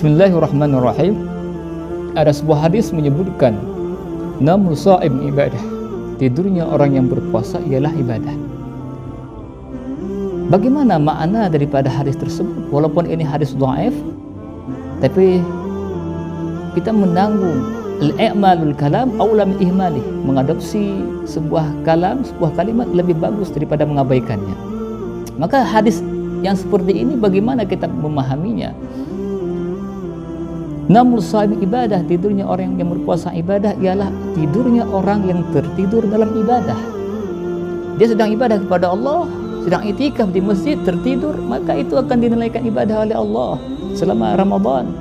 Bismillahirrahmanirrahim. Ada sebuah hadis menyebutkan namul sha'im ibadah. Tidurnya orang yang berpuasa ialah ibadah. Bagaimana makna daripada hadis tersebut? Walaupun ini hadis dhaif, tapi kita menanggung al-i'malul kalam aula min ihmalih, mengadopsi sebuah kalam, sebuah kalimat lebih bagus daripada mengabaikannya. Maka hadis yang seperti ini bagaimana kita memahaminya? Namul sha'im ibadah, tidurnya orang yang berpuasa ibadah ialah tidurnya orang yang tertidur dalam ibadah. Dia sedang ibadah kepada Allah, sedang itikaf di masjid, tertidur, maka itu akan dinilaikan ibadah oleh Allah selama Ramadan.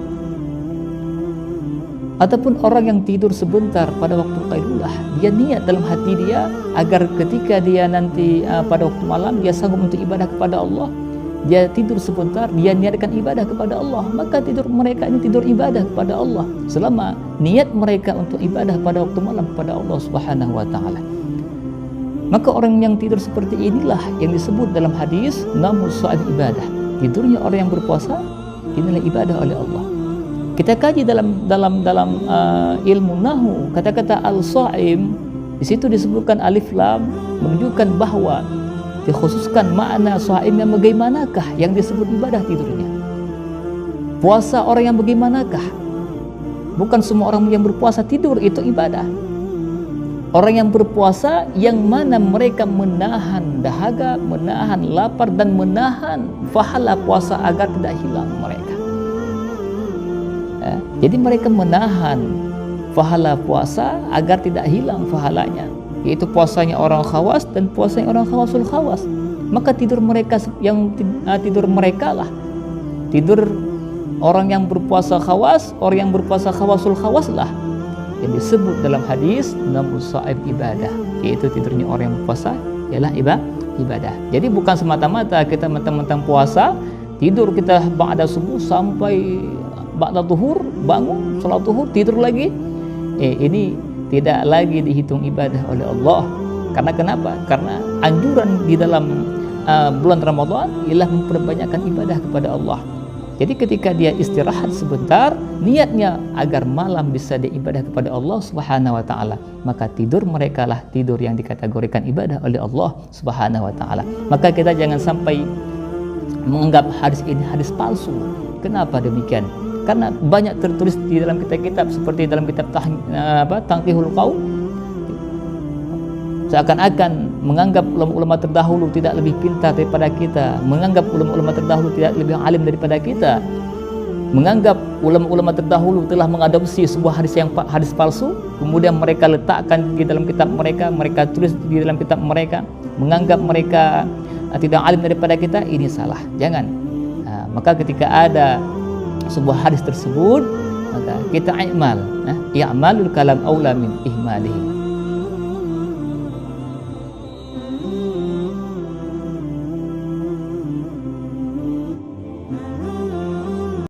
Ataupun orang yang tidur sebentar pada waktu qailulah, dia niat dalam hati dia agar ketika dia nanti pada waktu malam dia sanggup untuk ibadah kepada Allah, dia tidur sebentar, dia niatkan ibadah kepada Allah, maka tidur mereka ini tidur ibadah kepada Allah selama niat mereka untuk ibadah pada waktu malam kepada Allah Subhanahu wa taala. Maka orang yang tidur seperti inilah yang disebut dalam hadis namul sha'im ibadah. Tidurnya orang yang berpuasa inilah ibadah oleh Allah. Kita kaji dalam ilmu nahwu, kata-kata al-sha'im di situ disebutkan alif lam menunjukkan bahwa dikhususkan makna sha'im yang bagaimanakah yang disebut ibadah tidurnya. Puasa orang yang bagaimanakah? Bukan semua orang yang berpuasa tidur itu ibadah. Orang yang berpuasa yang mana mereka menahan dahaga, menahan lapar dan menahan pahala puasa agar tidak hilang mereka. Jadi mereka menahan pahala puasa agar tidak hilang pahalanya, yaitu puasanya orang khawas dan puasanya orang khawasul khawas. Maka tidur mereka yang tidur mereka lah tidur orang yang berpuasa khawas, orang yang berpuasa khawasul khawas lah yang disebut dalam hadis namul sha'im ibadah, yaitu tidurnya orang yang berpuasa ialah ibadah. Jadi bukan semata-mata kita mentang-mentang puasa tidur kita ba'da subuh sampai ba'da zuhur, bangun salat zuhur tidur lagi, ini tidak lagi dihitung ibadah oleh Allah. Karena kenapa? Karena anjuran di dalam bulan Ramadan ialah memperbanyakkan ibadah kepada Allah. Jadi ketika dia istirahat sebentar, niatnya agar malam bisa diibadah kepada Allah Subhanahu wa taala, maka tidur mereka lah tidur yang dikategorikan ibadah oleh Allah Subhanahu wa taala. Maka kita jangan sampai menganggap hadis ini hadis palsu. Kenapa demikian? Karena banyak tertulis di dalam kitab-kitab seperti dalam kitab Tanqihul Qaul, seakan-akan menganggap ulama-ulama terdahulu tidak lebih pintar daripada kita, menganggap ulama-ulama terdahulu tidak lebih alim daripada kita, menganggap ulama-ulama terdahulu telah mengadopsi sebuah hadis palsu, kemudian mereka letakkan di dalam kitab mereka, mereka tulis di dalam kitab mereka, menganggap mereka tidak alim daripada kita. Ini salah, jangan. Maka ketika ada sebuah hadis tersebut, maka kita i'malul kalam aula min ihmalihi.